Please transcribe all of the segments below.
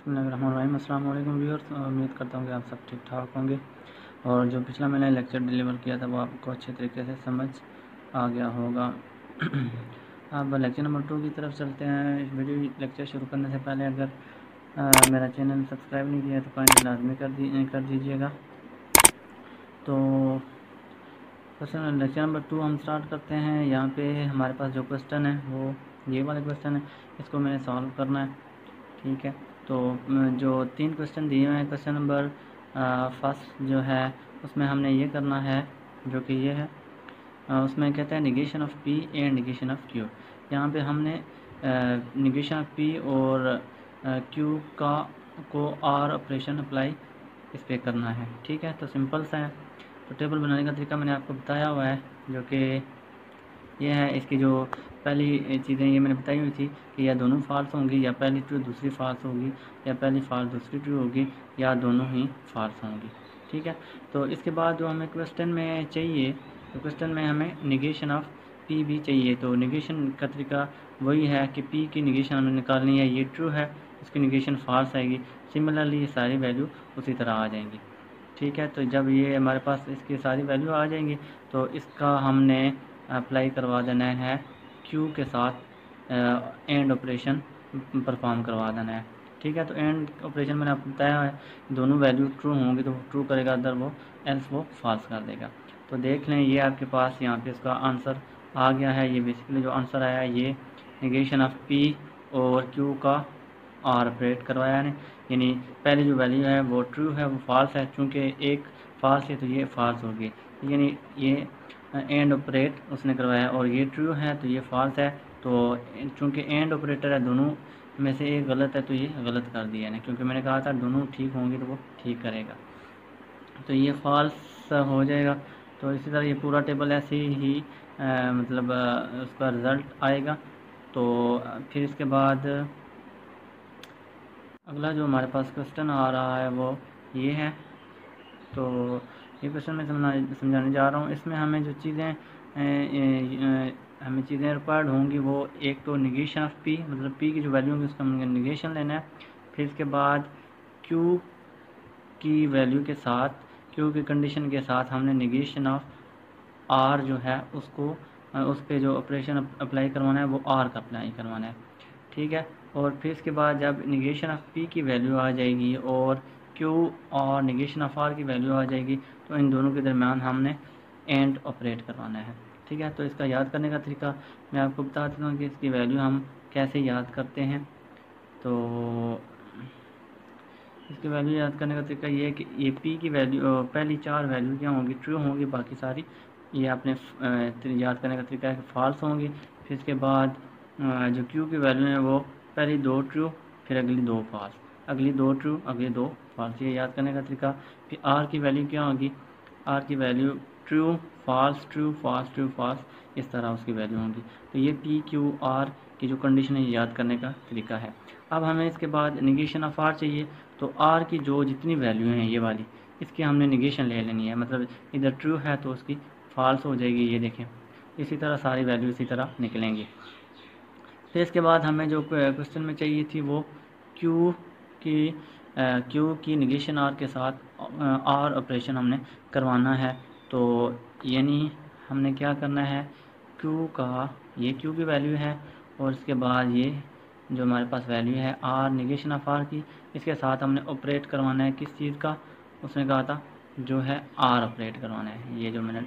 बिस्मिल्लाहिर्रहमानिर्रहीम। अस्सलाम वालेकुम व्यूअर्स, उम्मीद करता हूँ कि आप सब ठीक ठाक होंगे और जो पिछला मैंने लेक्चर डिलीवर किया था वो आपको अच्छे तरीके से समझ आ गया होगा। अब लेक्चर नंबर 2 की तरफ चलते हैं। इस वीडियो लेक्चर शुरू करने से पहले अगर मेरा चैनल सब्सक्राइब नहीं किया है तो काइंडली लाजमी कर दीजिएगा। तो क्वेश्चन लेक्चर नंबर 2 हम स्टार्ट करते हैं। यहाँ पे हमारे पास जो क्वेश्चन है वो ये वाला क्वेश्चन है, इसको मैंने सॉल्व करना है। ठीक है, तो जो 3 क्वेश्चन दिए हुए हैं, क्वेश्चन नंबर फर्स्ट जो है उसमें हमने ये करना है जो कि ये है, उसमें कहता है negation of P and negation of Q. यहाँ पे हमने निगेशन ऑफ पी और क्यू का को आर ऑपरेशन अप्लाई इस पर करना है। ठीक है, तो सिंपल सा है। तो टेबल बनाने का तरीका मैंने आपको बताया हुआ है, जो कि ये है। इसकी जो पहली चीज़ें ये मैंने बताई हुई थी कि या दोनों फॉल्स होंगी, या पहली ट्रू दूसरी फॉल्स होगी, या पहली फॉल्स दूसरी ट्रू होगी, या दोनों ही फॉल्स होंगी। ठीक है, तो इसके बाद जो हमें क्वेश्चन में चाहिए, तो क्वेश्चन में हमें निगेशन ऑफ पी भी चाहिए। तो निगेशन का तरीका वही है कि पी की निगेशन हमें निकालनी है। ये ट्रू है, इसकी निगेशन फॉल्स आएगी। सिमिलरली ये सारी वैल्यू उसी तरह आ जाएंगी। ठीक है, तो जब ये हमारे पास इसकी सारी वैल्यू आ जाएंगी तो इसका हमने अप्लाई करवा देना है क्यू के साथ एंड ऑपरेशन परफॉर्म करवा देना है। ठीक है, तो एंड ऑपरेशन मैंने आपको बताया है, दोनों वैल्यू ट्रू होंगी तो ट्रू करेगा, अदर वो एल्स वो फॉल्स कर देगा। तो देख लें, ये आपके पास यहाँ पे इसका आंसर आ गया है। ये बेसिकली जो आंसर आया है ये निगेशन ऑफ पी और क्यू का आर ऑपरेट करवाया है। यानी पहली जो वैल्यू है वो ट्रू है, वो फॉल्स है। चूँकि एक फॉल्स है तो ये फॉल्स होगी, यानी ये एंड ऑपरेट उसने करवाया, और ये ट्रू है तो ये फॉल्स है। तो चूँकि एंड ऑपरेटर है, दोनों में से एक गलत है तो ये गलत कर दिया है, क्योंकि मैंने कहा था दोनों ठीक होंगे तो वो ठीक करेगा। तो ये फॉल्स हो जाएगा। तो इसी तरह ये पूरा टेबल ऐसे ही मतलब उसका रिज़ल्ट आएगा। तो फिर इसके बाद अगला जो हमारे पास क्वेश्चन आ रहा है वो ये है। तो ये क्वेश्चन मैं समझाने जा रहा हूँ। इसमें हमें जो चीज़ें रिक्वायर्ड होंगी वो एक तो निगेशन ऑफ पी, मतलब पी की जो वैल्यू होगी उसका हमें निगेशन लेना है। फिर इसके बाद क्यू की वैल्यू के साथ, क्यू की कंडीशन के साथ हमने निगेशन ऑफ आर जो है उसको उस पर जो ऑपरेशन अप्लाई करवाना है वो आर का अप्लाई करवाना है। ठीक है, और फिर इसके बाद जब निगेशन ऑफ पी की वैल्यू आ जाएगी और क्यू और निगेशन ऑफ आर की वैल्यू आ जाएगी तो इन दोनों के दरमियान हमने एंड ऑपरेट करवाना है। ठीक है, तो इसका याद करने का तरीका मैं आपको बता देता हूँ कि इसकी वैल्यू हम कैसे याद करते हैं। तो इसकी वैल्यू याद करने का तरीका ये है कि ये पी की वैल्यू, पहली 4 वैल्यू क्या होंगी, ट्रू होंगी, बाकी सारी ये आपने याद करने का तरीका है कि फॉल्स होंगी। फिर इसके बाद जो क्यू की वैल्यू है वो पहली 2 ट्रू, फिर अगली 2 फॉल्स, अगली 2 ट्रू, अगली 2 फॉल्स, ये याद करने का तरीका। फिर आर की वैल्यू क्या होगी, आर की value true false true false true false, इस तरह उसकी वैल्यू होगी। तो ये पी क्यू आर की जो कंडीशन है ये याद करने का तरीका है। अब हमें इसके बाद निगेशन ऑफ आर चाहिए। तो आर की जो जितनी वैल्यू हैं ये वाली, इसकी हमने निगेशन ले लेनी है, मतलब इधर ट्रू है तो उसकी फॉल्स हो जाएगी। ये देखें, इसी तरह सारी वैल्यू इसी तरह निकलेंगी। फिर इसके बाद हमें जो क्वेश्चन में चाहिए थी वो क्यू की निगेशन आर के साथ आर ऑपरेशन हमने करवाना है। तो यानी हमने क्या करना है, क्यू का, ये क्यू की वैल्यू है और इसके बाद ये जो हमारे पास वैल्यू है आर निगेशन ऑफ आर की, इसके साथ हमने ऑपरेट करवाना है किस चीज़ का, उसने कहा था जो है आर ऑपरेट करवाना है, ये जो मैंने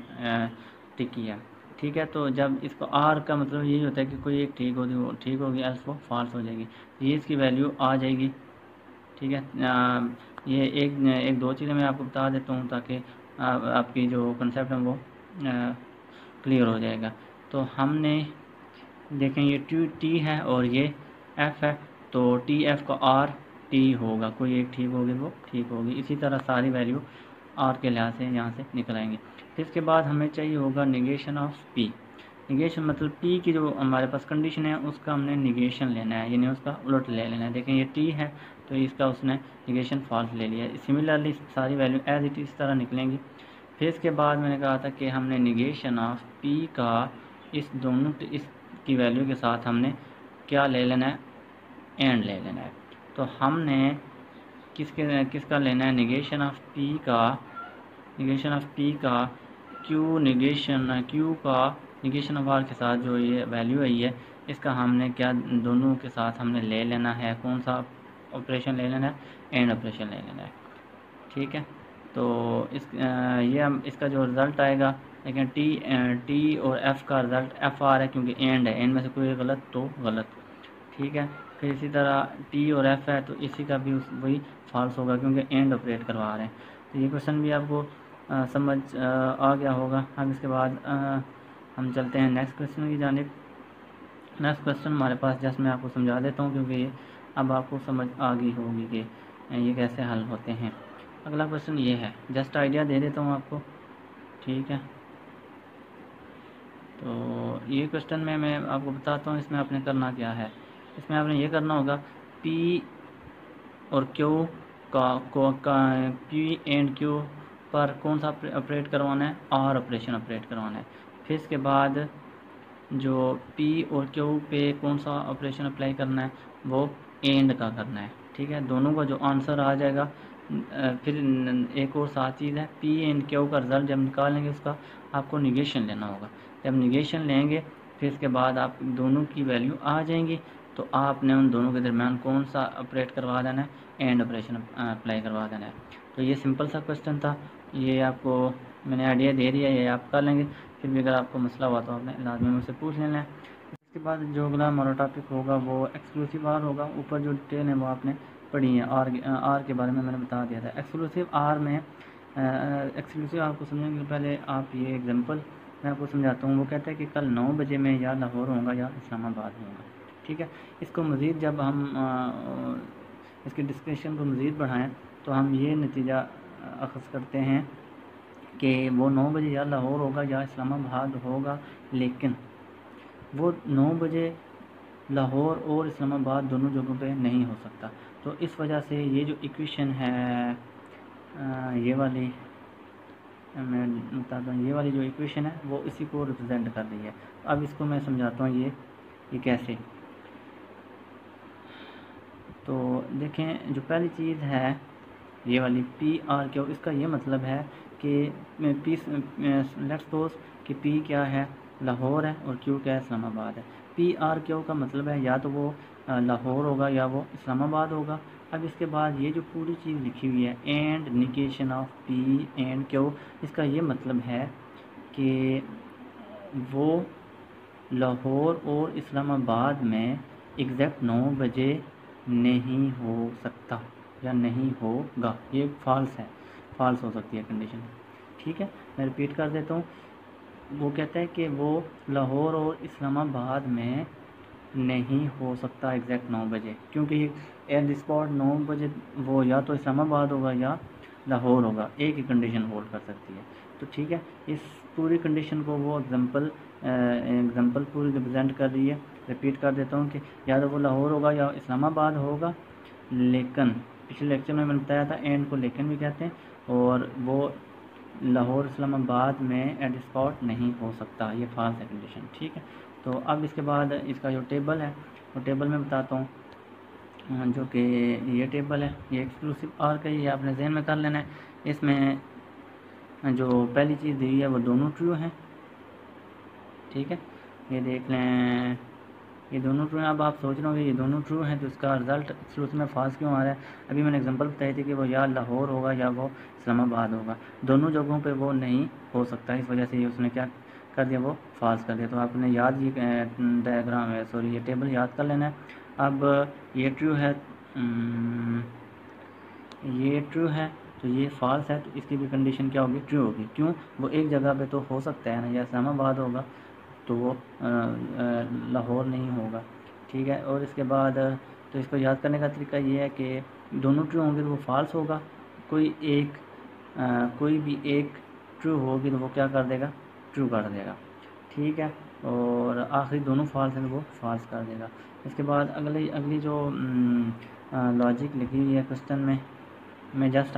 टिक किया। ठीक है, तो जब इसको आर का मतलब यही होता है कि कोई एक ठीक होगी, वो ठीक होगी, एल्स वो फॉल्स हो जाएगी, ये इसकी वैल्यू आ जाएगी। ठीक है, ये एक दो चीज़ें मैं आपको बता देता हूँ ताकि आपकी जो कंसेप्ट है वो क्लियर हो जाएगा। तो हमने देखें ये टी है और ये एफ़ है, तो टी एफ़ का आर टी होगा, कोई एक ठीक होगी वो ठीक होगी। इसी तरह सारी वैल्यू आर के लिहाज से यहाँ से निकल आएंगे। फिर इसके बाद हमें चाहिए होगा निगेशन ऑफ पी। निगेशन मतलब पी की जो हमारे पास कंडीशन है उसका हमने निगेशन लेना है, यानी उसका उलट ले लेना है। देखें ये टी है तो इसका उसने निगेशन फॉल्स ले लिया। सिमिलरली सारी वैल्यू एज इट इस तरह निकलेंगी। फिर इसके बाद मैंने कहा था कि हमने निगेशन ऑफ पी का इस दोनों की वैल्यू के साथ हमने क्या ले लेना है, एंड ले लेना है। तो हमने किसका लेना है, निगेशन ऑफ पी का क्यू का निगेशन ऑफ आर के साथ जो ये वैल्यू आई है, इसका हमने क्या दोनों के साथ हमने ले लेना है, कौन सा ऑपरेशन ले लेना है, एंड ऑपरेशन ले लेना है। ठीक है, तो इसका जो रिज़ल्ट आएगा, लेकिन टी और एफ़ का रिज़ल्ट एफ़ आ रहा है क्योंकि एंड है, एंड में से कोई गलत तो गलत। ठीक है, फिर इसी तरह टी और एफ़ है तो इसी का भी वही फॉल्स होगा क्योंकि एंड ऑपरेट करवा रहे हैं। तो ये क्वेश्चन भी आपको समझ आ गया होगा। अब इसके बाद हम चलते हैं नेक्स्ट क्वेश्चन की जानिब। नेक्स्ट क्वेश्चन हमारे पास जस्ट मैं आपको समझा देता हूँ क्योंकि अब आपको समझ आ गई होगी कि ये कैसे हल होते हैं। अगला क्वेश्चन ये है, जस्ट आइडिया दे देता हूँ आपको। ठीक है, तो ये क्वेश्चन में मैं आपको बताता हूँ इसमें आपने करना क्या है। इसमें आपने ये करना होगा, पी और क्यू पी एंड क्यू पर कौन सा ऑपरेट करवाना है, आर ऑपरेशन ऑपरेट करवाना है। फिर इसके बाद जो पी और क्यू पे कौन सा ऑपरेशन अप्लाई करना है, वो एंड का करना है। ठीक है, दोनों का जो आंसर आ जाएगा। फिर एक और सात चीज़ है, पी एंड क्यू का रिज़ल्ट जब निकालेंगे उसका आपको निगेशन लेना होगा। जब निगेशन लेंगे फिर इसके बाद आप दोनों की वैल्यू आ जाएंगी, तो आपने उन दोनों के दरमियान कौन सा ऑपरेट करवा देना है, एंड ऑपरेशन अप्लाई करवा देना है। तो ये सिंपल सा क्वेश्चन था, ये आपको मैंने आइडिया दे दिया, ये आप कर लेंगे। फिर भी अगर आपको मसला हुआ तो आपने लाजमी मुझसे पूछ लेना है। इसके बाद जो अगला हमारा टॉपिक होगा वो एक्सक्लूसिव आर होगा। ऊपर जो डिटेल है वो आपने पढ़ी है, आर के बारे में मैंने बता दिया था। एक्सक्लूसिव आर में एक्सक्लूसिव आर को समझने के पहले आप ये एग्जांपल मैं आपको समझाता हूँ। वो कहता है कि कल 9 बजे मैं या लाहौर होऊंगा या इस्लामाबाद होऊंगा। ठीक है, इसको मज़ीद जब हम इसकी डिस्कशन को मज़ीद बढ़ाएँ तो हम ये नतीजा अख़ज़ करते हैं कि वो 9 बजे या लाहौर होगा या इस्लामाबाद होगा, लेकिन वो 9 बजे लाहौर और इस्लामाबाद दोनों जगहों पे नहीं हो सकता। तो इस वजह से ये जो इक्वेशन है ये वाली मैं बताता हूँ, ये वाली जो इक्वेशन है वो इसी को रिप्रेजेंट कर रही है। अब इसको मैं समझाता हूँ ये कैसे। तो देखें, जो पहली चीज़ है ये वाली पी आर क्यू, इसका ये मतलब है कि पी लेट्स सपोज कि पी क्या है, लाहौर है, और क्यू क्या है, इस्लामाबाद है। पी आर क्यू का मतलब है या तो वो लाहौर होगा या वो इस्लामाबाद होगा। अब इसके बाद ये जो पूरी चीज़ लिखी हुई है, and negation of P and Q, इसका ये मतलब है कि वो लाहौर और इस्लामाबाद में एग्जैक्ट 9 बजे नहीं हो सकता या नहीं होगा। ये फॉल्स है, फॉल्स हो सकती है कंडीशन। ठीक है, मैं रिपीट कर देता हूँ। वो कहता है कि वो लाहौर और इस्लामाबाद में नहीं हो सकता एग्जैक्ट 9 बजे, क्योंकि एट द स्पॉट 9 बजे वो या तो इस्लामाबाद होगा या लाहौर होगा, एक ही कंडीशन होल्ड कर सकती है। तो ठीक है, इस पूरी कंडीशन को वो एग्जांपल पूरी रिप्रेजेंट कर रही है। रिपीट कर देता हूँ कि या तो वो लाहौर होगा या इस्लामाबाद होगा, लेकिन पिछले लेक्चर में मैंने बताया था एंड को लेकिन भी कहते हैं, और वो लाहौर इस्लामाबाद में एट स्पॉट नहीं हो सकता, ये फॉल्स है कंडीशन। ठीक है, तो अब इसके बाद इसका जो टेबल है वो टेबल में बताता हूँ, जो कि ये टेबल है, ये एक्सक्लूसिव आर का, ये आपने जहन में कर लेना है। इसमें जो पहली चीज़ दी है वो दोनों ट्रू हैं। ठीक है, ये देख लें, ये दोनों ट्रू हैं। अब आप सोच रहे हो कि ये दोनों ट्रू हैं तो इसका रिज़ल्ट एक्सक्लूसिव में फॉल्स क्यों आ रहा है। अभी मैंने एग्जांपल बताई थी कि वो या लाहौर होगा या वो इस्लामाबाद होगा, दोनों जगहों पे वो नहीं हो सकता। इस वजह से उसने क्या कर दिया, वो फॉल्स कर दिया। तो आपने याद ये डायग्राम है, सॉरी ये टेबल याद कर लेना है। अब ये ट्रू है, ये ट्रू है तो ये फॉल्स है, तो इसकी भी कंडीशन क्या होगी, ट्रू होगी। क्यों, वो एक जगह पे तो हो सकता है ना, या इस्लामाबाद होगा तो वो लाहौर नहीं होगा। ठीक है, और इसके बाद तो इसको याद करने का तरीका ये है कि दोनों ट्रू होंगे तो वो फॉल्स होगा, कोई भी एक ट्रू होगी तो वो क्या कर देगा, ट्रू कर देगा। ठीक है, और आखिरी दोनों फॉल्स हैं तो वो फॉल्स कर देगा। इसके बाद अगली जो लॉजिक लिखी हुई है क्वेश्चन में, मैं जस्ट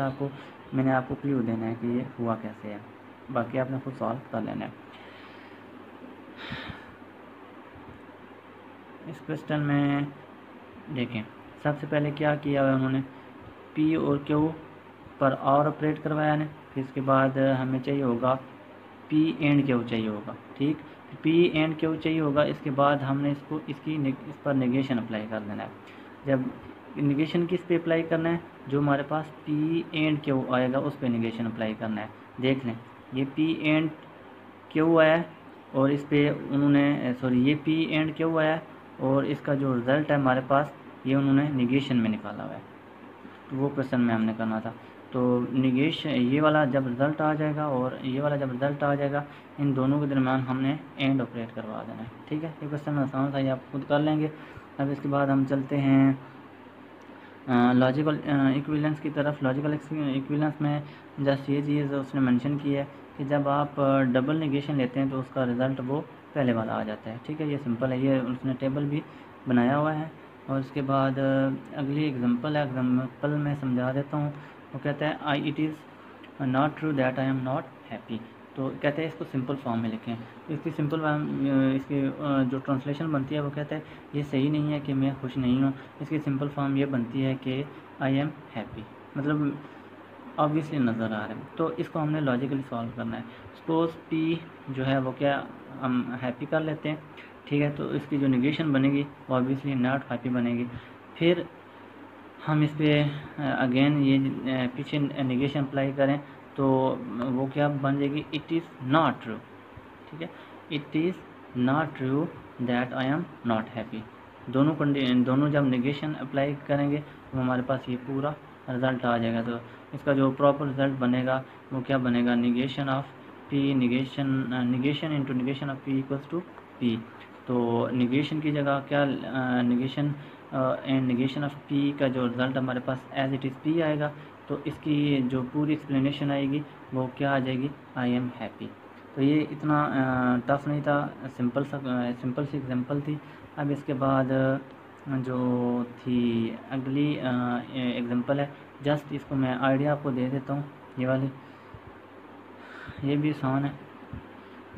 मैंने आपको क्लू देना है कि ये हुआ कैसे है, बाकी आपने खुद सॉल्व कर लेना है। इस क्वेश्चन में देखें, सबसे पहले क्या किया है उन्होंने, पी और क्यू पर और ऑपरेट करवाया ने, फिर इसके बाद हमें चाहिए होगा पी एंड क्यू चाहिए होगा, ठीक, पी एंड क्यू चाहिए होगा। इसके बाद हमने इस पर नेगेशन अप्लाई कर देना है। जब नेगेशन किस पे अप्लाई करना है, जो हमारे पास पी एंड क्यू आएगा उस पे नेगेशन अप्लाई करना है। देख लें, ये पी एंड क्यू आया और इस पे उन्होंने ये पी एंड क्यू आया और इसका जो रिज़ल्ट है हमारे पास ये उन्होंने नेगेशन में निकाला हुआ है। तो वो क्वेश्चन में हमने करना था। तो निगेशन ये वाला जब रिज़ल्ट आ जाएगा और ये वाला जब रिज़ल्ट आ जाएगा, इन दोनों के दरम्यान हमने एंड ऑपरेट करवा देना है, ठीक है। ये क्वेश्चन आसान था, ये आप खुद कर लेंगे। अब इसके बाद हम चलते हैं लॉजिकल इक्विवेलेंस की तरफ। लॉजिकल इक्विवेलेंस में जस्ट ये चीज़ उसने मेंशन की है कि जब आप डबल नेगेशन लेते हैं तो उसका रिज़ल्ट वो पहले वाला आ जाता है, ठीक है। ये सिंपल है, ये उसने टेबल भी बनाया हुआ है। और उसके बाद अगली एग्जांपल है, एग्जांपल में समझा देता हूँ। वो कहता है it is not true that I am not happy. तो कहते हैं इसको सिंपल फॉर्म में लिखें। इसकी सिंपल फॉर्म, इसकी जो ट्रांसलेशन बनती है वो कहता है ये सही नहीं है कि मैं खुश नहीं हूँ। इसकी सिंपल फॉर्म ये बनती है कि आई एम हैप्पी, मतलब ऑब्वियसली नज़र आ रहा है। तो इसको हमने लॉजिकली सॉल्व करना है। सपोज पी जो है वो क्या हम हैप्पी कर लेते हैं, ठीक है। तो इसकी जो नेगेशन बनेगी वो ऑब्वियसली नॉट हैप्पी बनेगी। फिर हम इस पर अगेन ये पीछे नेगेशन अप्लाई करें तो वो क्या बन जाएगी, इट इज़ नॉट ट्रू, ठीक है। It is not true that I am not happy. दोनों जब नेगेशन अप्लाई करेंगे तो हमारे पास ये पूरा रिज़ल्ट आ जाएगा। तो इसका जो प्रॉपर रिज़ल्ट बनेगा वो क्या बनेगा, negation of P, negation into negation of P equals to P. तो निगेशन की जगह क्या, negation and negation of P का जो रिज़ल्ट हमारे पास एज इट इज़ पी आएगा। तो इसकी जो पूरी एक्सप्लेनेशन आएगी वो क्या आ जाएगी, आई एम हैप्पी। तो ये इतना टफ नहीं था, सिंपल सी एग्जांपल थी। अब इसके बाद जो थी अगली एग्जांपल है, जस्ट इसको मैं आइडिया आपको दे देता हूँ। ये वाली ये भी आसान है।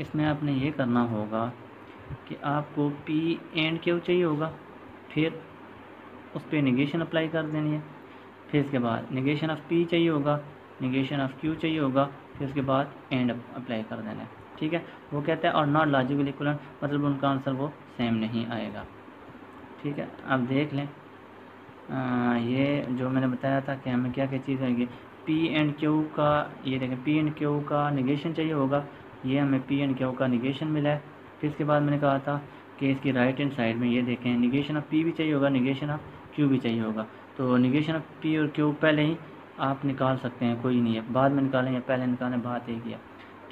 इसमें आपने ये करना होगा कि आपको पी एंड क्यू चाहिए होगा, फिर उस पर निगेशन अप्लाई कर देनी है। फिर इसके बाद निगेशन ऑफ पी चाहिए होगा, निगेशन ऑफ क्यू चाहिए होगा, फिर उसके बाद एंड अप्लाई कर देना है, ठीक है। वो कहता है और नॉट लॉजिकल इक्विवेलेंट, मतलब उनका आंसर वो सेम नहीं आएगा, ठीक है। अब देख लें ये जो मैंने बताया था कि हमें क्या क्या चीज़ आएगी, पी एंड क्यू का, ये देखें पी एंड क्यू का निगेशन चाहिए होगा, ये हमें पी एंड क्यू का निगेशन मिला है। फिर इसके बाद मैंने कहा था कि इसकी राइट हैंड साइड में ये देखें निगेशन ऑफ पी भी चाहिए होगा, निगेशन ऑफ क्यू भी चाहिए होगा। तो निगेशन ऑफ पी और क्यू पहले ही आप निकाल सकते हैं, कोई नहीं है, बाद में निकालें या पहले निकालें, बात एक ही है,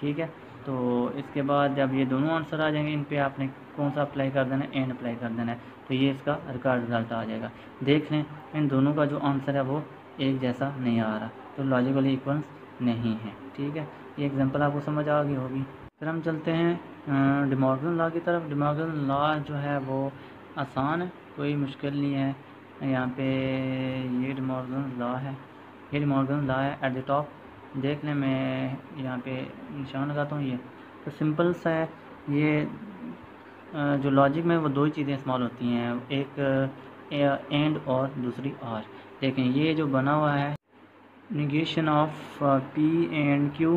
ठीक है। तो इसके बाद जब ये दोनों आंसर आ जाएंगे, इन पे आपने कौन सा अप्लाई कर देना है, एंड अप्लाई कर देना है। तो ये इसका रिकॉर्ड रिजल्ट आ जाएगा। देख लें इन दोनों का जो आंसर है वो एक जैसा नहीं आ रहा, तो लॉजिकली इक्वल्स नहीं है, ठीक है। ये एग्जांपल आपको समझ आ गई होगी। फिर हम चलते हैं डे मॉर्गन लॉ की तरफ। डे मॉर्गन लॉ जो है वो आसान है, कोई मुश्किल नहीं है। यहाँ पे ये डे मॉर्गन लॉ है, ये डे मॉर्गन लॉ है एट द टॉप। देख लें, मैं यहाँ पे निशान लगाता हूँ। ये तो सिंपल सा है। ये जो लॉजिक में वो दो ही चीज़ें इस्तेमाल होती हैं, एक एंड और दूसरी आर। देखें ये जो बना हुआ है negation of P and Q,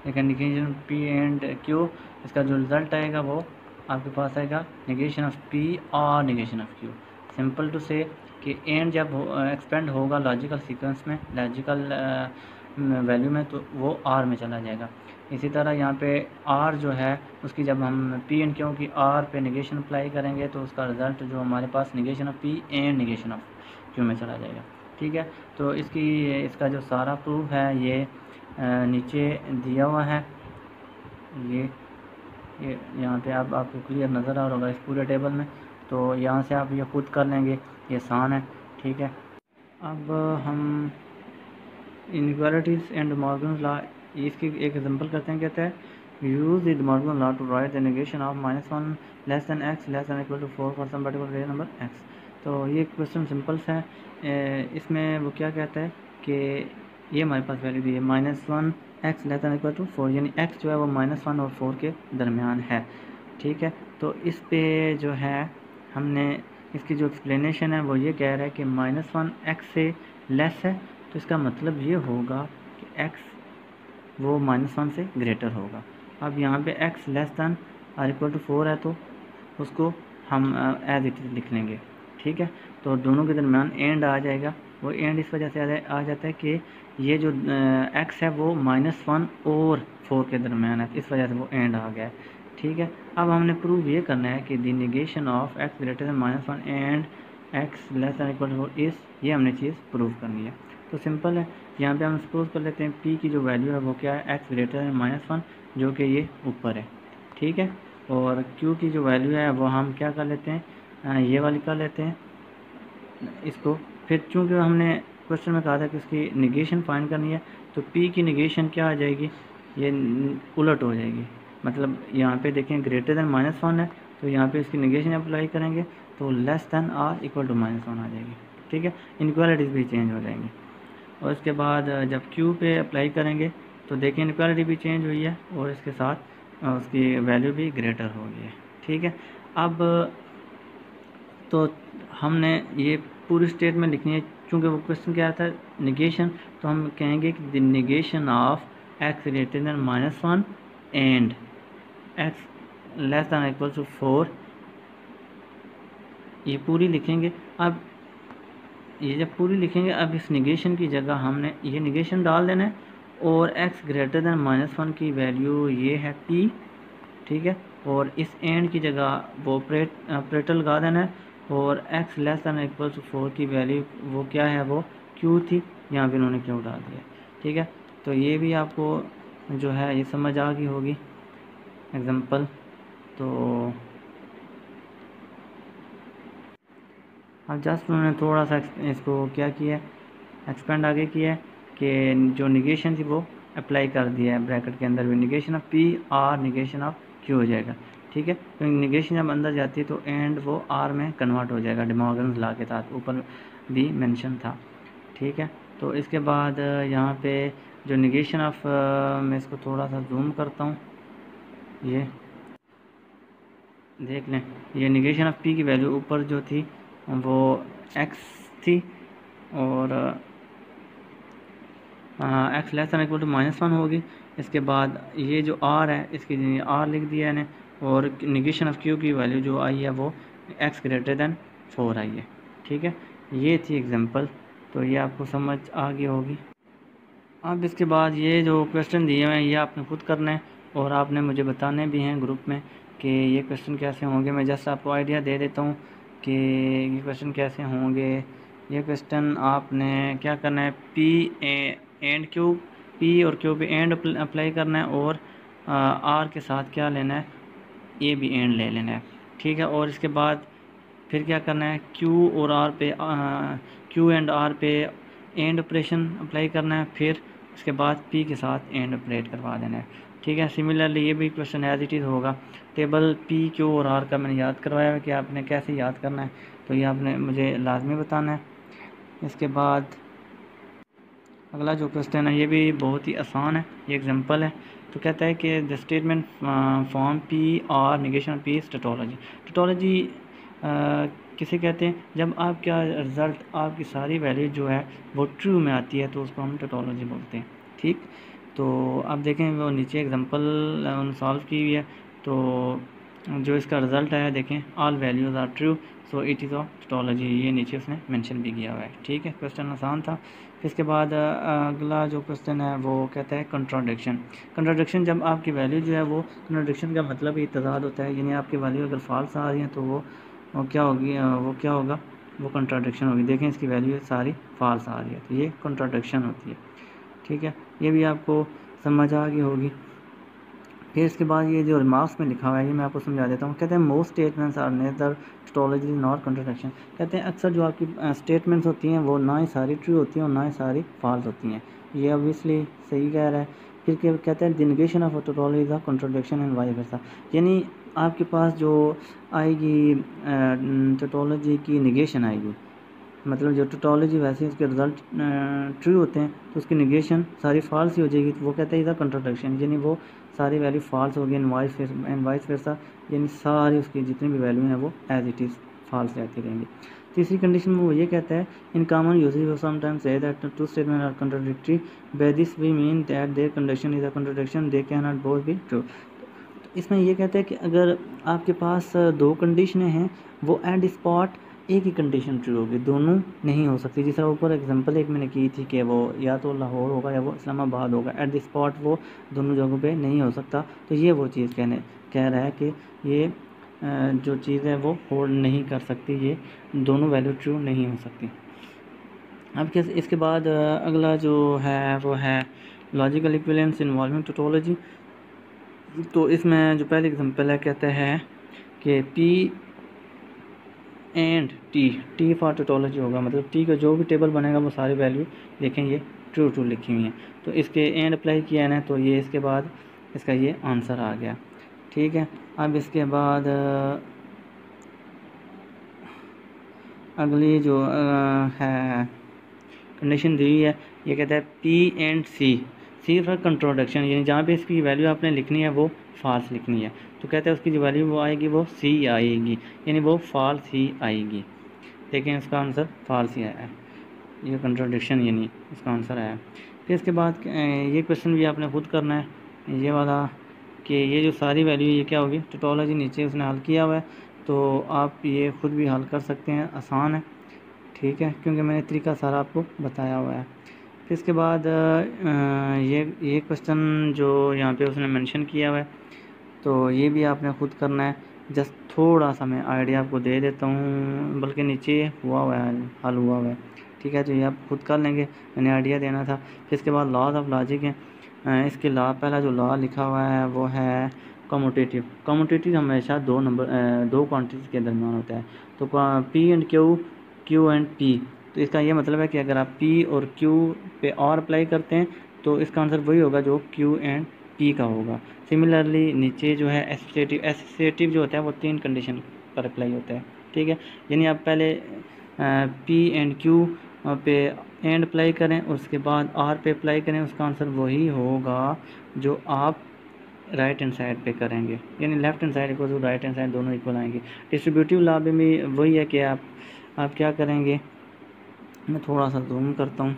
देखें निगेशन पी एंड क्यू, इसका जो रिज़ल्ट आएगा वो आपके पास आएगा निगेशन ऑफ पी और negation of Q. Simple to से कि एंड जब एक्सपेंड होगा लॉजिकल सीक्वेंस में, लॉजिकल वैल्यू में, तो वो आर में चला जाएगा। इसी तरह यहाँ पे आर जो है उसकी जब हम पी एंड क्यू की आर पे निगेशन अप्लाई करेंगे तो उसका रिज़ल्ट जो हमारे पास negation of P and negation of q में चला जाएगा, ठीक है। तो इसका जो सारा प्रूफ है ये नीचे दिया हुआ है। ये यहाँ पे आपको क्लियर नज़र आ रहा होगा इस पूरे टेबल में। तो यहाँ से आप ये खुद कर लेंगे, ये आसान है, ठीक है। अब हम इनइक्वालिटीज़ एंड मॉर्गन लॉ, इसकी एक एग्जांपल करते हैं। कहता है use De Morgan law to write the negation of -1 less than x less than equal to 4 for some particular real number x। तो ये क्वेश्चन सिंपल सा है। इसमें वो क्या कहता है कि ये हमारे पास वैल्यू दी है -1 x less than equal to 4, यानी x जो है वो -1 और 4 के दरमियान है, ठीक है। तो इस पे जो है हमने इसकी जो एक्सप्लेनेशन है वो ये कह रहा है कि -1 x से लेस है, तो इसका मतलब ये होगा कि x वो -1 से ग्रेटर होगा। अब यहाँ पे x less than or equal to 4 है, तो उसको हम एज इट इज़ लिख लेंगे, ठीक है। तो दोनों के दरमियान एंड आ जाएगा। वो एंड इस वजह से आ जाता है कि ये जो x है वो -1 और 4 के दरमियान है, इस वजह से वो एंड आ गया है, ठीक है। अब हमने प्रूव ये करना है कि the negation of x greater than -1 and x less than equal to 4 इस, ये हमने चीज़ प्रूव करनी है। तो सिंपल है, यहाँ पे हम सपोज कर लेते हैं p की जो वैल्यू है वो क्या है, x ग्रेटर दैन -1, जो कि ये ऊपर है, ठीक है। और q की जो वैल्यू है वो हम क्या कर लेते हैं, ये वाली कर लेते हैं इसको। फिर चूँकि हमने क्वेश्चन में कहा था कि इसकी निगेशन फाइंड करनी है, तो p की निगेशन क्या आ जाएगी, ये उलट हो जाएगी। मतलब यहाँ पे देखें ग्रेटर दैन -1 है, तो यहाँ पे इसकी निगेशन अप्लाई करेंगे तो less than or equal to -1 आ जाएगी, ठीक है। इनक्वालिटीज़ भी चेंज हो जाएंगी। और इसके बाद जब q पे अप्लाई करेंगे तो देखें इनक्वालिटी भी चेंज हुई है और इसके साथ उसकी वैल्यू भी ग्रेटर हो गई है, ठीक है। अब तो हमने ये पूरी स्टेटमेंट लिखनी है, चूँकि वो क्वेश्चन क्या था निगेशन, तो हम कहेंगे कि the negation of x greater than -1 and x less than equal to 4, ये पूरी लिखेंगे। अब ये जब पूरी लिखेंगे, अब इस निगेशन की जगह हमने ये निगेशन डाल देना है और x ग्रेटर दैन -1 की वैल्यू ये है p, ठीक है। और इस एंड की जगह वो ऑपरेटर लगा देना है और x less than equal to 4 की वैल्यू वो क्या है, वो q थी, यहाँ पे उन्होंने q डाल दिया, ठीक है। तो ये भी आपको जो है ये समझ आ गई होगी एग्जांपल। तो अब जस्ट उन्होंने थोड़ा सा इसको क्या किया है, एक्सपेंड आगे किया है कि जो निगेशन थी वो अप्लाई कर दिया है ब्रैकेट के अंदर भी, negation of p or negation of q हो जाएगा, ठीक है। तो निगेशन जब अंदर जाती है तो एंड वो r में कन्वर्ट हो जाएगा, डे मॉर्गन्स लॉ के साथ ऊपर भी मेंशन था, ठीक है। तो इसके बाद यहाँ पे जो निगेशन ऑफ, मैं इसको थोड़ा सा जूम करता हूँ, ये देख लें, ये निगेशन ऑफ p की वैल्यू ऊपर जो थी वो x थी और x less than equal to -1 होगी। इसके बाद ये जो r है इसकी r लिख दिया है, और निगेशन ऑफ q की वैल्यू जो आई है वो x ग्रेटर दैन 4 आई है, ठीक है। ये थी एग्जांपल, तो ये आपको समझ आ गई होगी। अब इसके बाद ये जो क्वेश्चन दिए हुए हैं ये आपने खुद करना है और आपने मुझे बताने भी हैं ग्रुप में कि ये क्वेश्चन कैसे होंगे। मैं जस्ट आपको आइडिया दे देता हूँ कि ये क्वेश्चन कैसे होंगे। ये क्वेश्चन आपने क्या करना है, एंड क्यू, पी और क्यू पे एंड अप्लाई करना है और आर के साथ क्या लेना है, ए भी एंड ले लेना है, ठीक है। और इसके बाद फिर क्या करना है, क्यू और आर पे क्यू एंड आर पे एंड ऑपरेशन अप्लाई करना है, फिर उसके बाद पी के साथ एंड ऑपरेट करवा देना है, ठीक है। सिमिलरली ये भी क्वेश्चन एज इट इज़ होगा। टेबल पी क्यू और आर का मैंने याद करवाया है कि आपने कैसे याद करना है, तो ये आपने मुझे लाजमी बताना है। इसके बाद अगला जो क्वेश्चन है ये भी बहुत ही आसान है, ये एग्जांपल है। तो कहता है कि the statement form P R negation P is tautology. Tautology किसे कहते हैं, जब आपका रिज़ल्ट आपकी सारी वैल्यू जो है वो ट्रू में आती है तो उसको हम टोटोलॉजी बोलते हैं, ठीक। तो अब देखें वो नीचे एग्जांपल सॉल्व की हुई है, तो जो इसका रिज़ल्ट आया देखें, all values are true so it is of tautology, ये नीचे उसने मेंशन भी किया हुआ है, ठीक है। क्वेश्चन आसान था। इसके बाद अगला जो क्वेश्चन है वो कहता है कंट्राडिक्शन। कंट्राडिक्शन जब आपकी वैल्यू जो है वो, कंट्राडिक्शन का मतलब ही तजाद होता है, यानी आपकी वैल्यू अगर फॉल्स आ रही है तो वो क्या होगी, वो क्या होगा, वो कंट्राडिक्शन होगी। देखें इसकी वैल्यू सारी फॉल्स आ रही है तो ये कंट्राडिक्शन होती है, ठीक है। ये भी आपको समझ आ गई होगी। फिर इसके बाद ये जो रिमार्क्स में लिखा हुआ है ये मैं आपको समझा देता हूँ। कहते हैं most statements are neither tautology not contradiction. कहते हैं अक्सर जो आपकी स्टेटमेंट्स होती हैं वो ना ही सारी ट्रू होती हैं और ना ही सारी फॉल्स होती हैं, ये ऑब्वियसली सही कह रहा है। फिर कहते हैं the negation of tautology is a contradiction and vice versa, यानी आपके पास जो आएगी टोटोलॉजी की निगेशन आएगी, मतलब जो टोटोलॉजी वैसे उसके रिजल्ट ट्रू होते हैं तो उसकी निगेशन सारी फॉल्स ही हो जाएगी, तो वो कहते हैं इज़ अ कंट्राडिक्शन, यानी वो सारी वैल्यू फॉल्स होगी एंड वाइस वर्सा, यानी सारी उसकी जितनी भी वैल्यू हैं वो एज इट इज़ फॉल्स रहती रहेंगी। तीसरी कंडीशन में वो ये कहता है इन कॉमन यूसेज वो sometimes say that two statement are contradictory, by this we mean that their condition is a contradiction, they can not both be true. इसमें ये कहता है कि अगर आपके पास दो कंडीशनें हैं, वो एट स्पॉट एक ही कंडीशन ट्रू होगी, दोनों नहीं हो सकती। जिस तरह ऊपर एग्जांपल एक मैंने की थी कि वो या तो लाहौर होगा या वो इस्लामाबाद होगा, एट द स्पॉट वो दोनों जगहों पे नहीं हो सकता। तो ये वो चीज़ कह रहा है कि ये जो चीज़ है वो होल्ड नहीं कर सकती, ये दोनों वैल्यू ट्रू नहीं हो सकती। अब इसके बाद अगला जो है वो है लॉजिकल इक्विवेलेंस इन्वॉल्विंग टोटोलॉजी। तो इसमें जो पहले एग्जांपल है कहता है कि P and T for tautology होगा, मतलब टी का जो भी टेबल बनेगा वो सारी वैल्यू देखें ये ट्रू लिखी हुई हैं। तो इसके एंड अप्लाई किया है तो ये इसके बाद इसका ये आंसर आ गया। ठीक है, अब इसके बाद अगली जो है कंडीशन दी है, ये कहता है P एंड सी फॉर कंट्रोडक्शन, यानी जहाँ पे इसकी वैल्यू आपने लिखनी है वो फॉल्स लिखनी है। तो कहते हैं उसकी जो वैल्यू वो आएगी वो सी आएगी, यानी वो फॉल्स ही आएगी। देखें इसका आंसर फॉल्स ही आया है, ये कंट्रोडिक्शन यानी इसका आंसर आया। फिर इसके बाद ये क्वेश्चन भी आपने खुद करना है ये वाला कि ये जो सारी वैल्यू ये क्या होगी, टोटोलॉजी नीचे उसने हल किया हुआ है, तो आप ये खुद भी हल कर सकते हैं, आसान है। ठीक है, क्योंकि मैंने तरीका सारा आपको बताया हुआ है। फिर इसके बाद ये क्वेश्चन जो यहाँ पे उसने मेंशन किया हुआ है, तो ये भी आपने खुद करना है। जस्ट थोड़ा सा मैं आइडिया आपको दे देता हूँ, बल्कि नीचे हुआ हुआ है, हल हुआ हुआ है। ठीक है, तो ये आप खुद कर लेंगे, मैंने आइडिया देना था। फिर इसके बाद लॉज ऑफ लॉजिक है, इसके लॉ पहला जो लॉ लिखा हुआ है वो है कम्यूटेटिव हमेशा दो क्वांटिटीज़ के दरमियान होता है। तो P and Q and P, तो इसका ये मतलब है कि अगर आप P और Q पे और अप्लाई करते हैं तो इसका आंसर वही होगा जो Q एंड P का होगा। सिमिलरली नीचे जो है एसोसिएटिव जो होता है वो 3 कंडीशन पर अप्लाई होता है। ठीक है, यानी आप पहले P एंड Q पे एंड अप्लाई करें, उसके बाद R पे अप्लाई करें, उसका आंसर वही होगा जो आप राइट हैंड साइड पे करेंगे, यानी left hand side equal to right hand side दोनों इक्वल आएंगे। डिस्ट्रीब्यूटिव लॉ में भी वही है कि आप क्या करेंगे, मैं थोड़ा सा जूम करता हूँ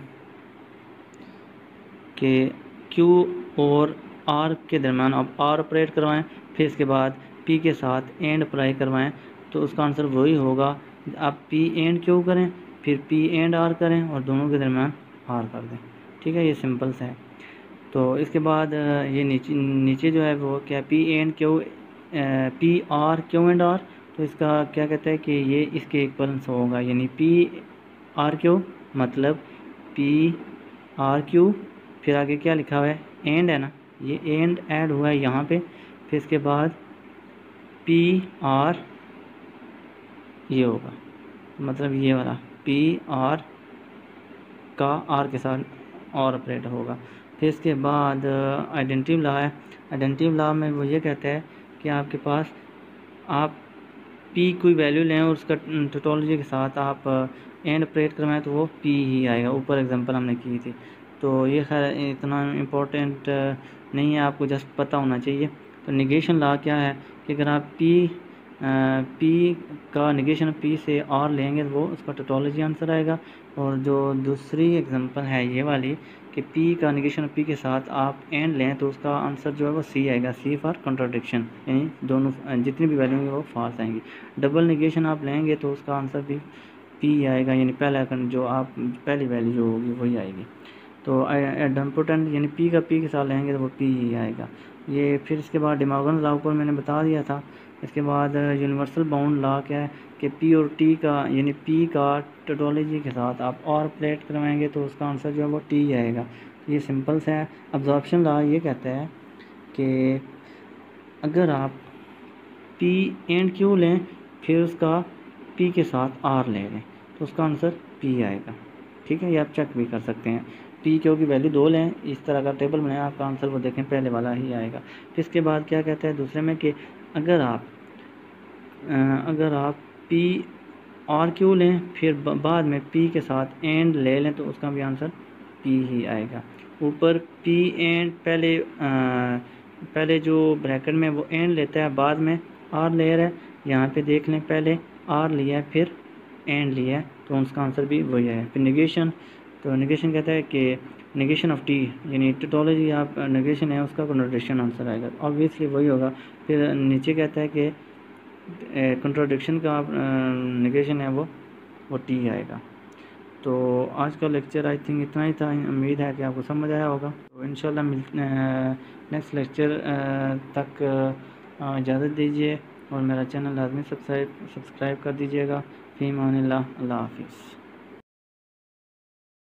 कि Q और R के दरम्यान आप R ऑपरेट करवाएं, फिर इसके बाद P के साथ एंड अप्लाई करवाएं, तो उसका आंसर वही होगा। आप P एंड Q करें, फिर P एंड R करें और दोनों के दरम्यान R कर दें। ठीक है, ये सिंपल सा है। तो इसके बाद ये नीचे जो है वो क्या P and Q P R Q and R, तो इसका क्या कहता है कि ये इसके इक्वलेंस होगा, यानी P R Q मतलब P R Q, फिर आगे क्या लिखा हुआ है एंड है ना, ये एंड ऐड हुआ है यहाँ पे, फिर इसके बाद P R ये होगा, मतलब ये वाला P R का R के साथ और ऑपरेट होगा। फिर इसके बाद आइडेंटिटी लॉ है, आइडेंटिटी लॉ में वो ये कहता है कि आपके पास आप P कोई वैल्यू लें और उसका टोटोलॉजी के साथ आप एंड ऑपरेट करवाएं तो वो P ही आएगा। ऊपर एग्जांपल हमने की थी, तो ये खैर इतना इम्पोर्टेंट नहीं है, आपको जस्ट पता होना चाहिए। तो निगेशन लॉ क्या है कि अगर आप P का निगेशन P से R लेंगे तो वो उसका टोटोलॉजी आंसर आएगा। और जो दूसरी एग्जांपल है ये वाली कि P का निगेशन P के साथ आप एंड लें तो उसका आंसर जो है वो C आएगा, C फॉर कंट्राडिक्शन, यानी दोनों जितनी भी वैल्यू होंगी वो फॉल्स आएंगी। डबल निगेशन आप लेंगे तो उसका आंसर भी P आएगा, यानी जो आप पहली वैल्यू जो होगी वही आएगी। तो इम्पोर्टेंट यानी P का P के साथ लेंगे तो वो P ही आएगा ये। फिर इसके बाद डिमॉर्गन लॉ को मैंने बता दिया था। इसके बाद यूनिवर्सल बाउंड लॉ क्या है कि P और T का यानी P का टोटोलॉजी के साथ आप और प्लेट करवाएंगे तो उसका आंसर जो है वो T आएगा। ये सिंपल सा है। अब्जॉर्प्शन लॉ ये कहता है कि अगर आप P एंड Q लें फिर उसका P के साथ R ले लें तो उसका आंसर P आएगा। ठीक है, ये आप चेक भी कर सकते हैं। P Q की वैल्यू 2 लें, इस तरह का टेबल बनाएं, आपका आंसर वो देखें पहले वाला ही आएगा। फिर इसके बाद क्या कहता है दूसरे में कि अगर आप P और Q लें फिर बाद में P के साथ एंड ले लें तो उसका भी आंसर P ही आएगा। ऊपर P एंड पहले जो ब्रैकेट में वो एंड लेता है, बाद में R ले रहा है, यहाँ पे देख लें पहले आर लिया है फिर एंड लिया है, तो उसका आंसर भी वही है। फिर निगेशन, तो निगेशन कहता है कि निगेशन ऑफ टी, यानी टोटोलॉजी आप निगेशन है उसका कंट्रोडिक्शन आंसर आएगा, ऑब्वियसली वही होगा। फिर नीचे कहता है कि कंट्रोडिक्शन का निगेशन है वो टी आएगा। तो आज का लेक्चर आई थिंक इतना ही था, उम्मीद है कि आपको समझ आया होगा। तो इंशाल्लाह नेक्स्ट लेक्चर तक इजाज़त दीजिए और मेरा चैनल लाजमी सब्सक्राइब कर दीजिएगा। फ़ी अमानिल्लाह, अल्लाह हाफ़िज़।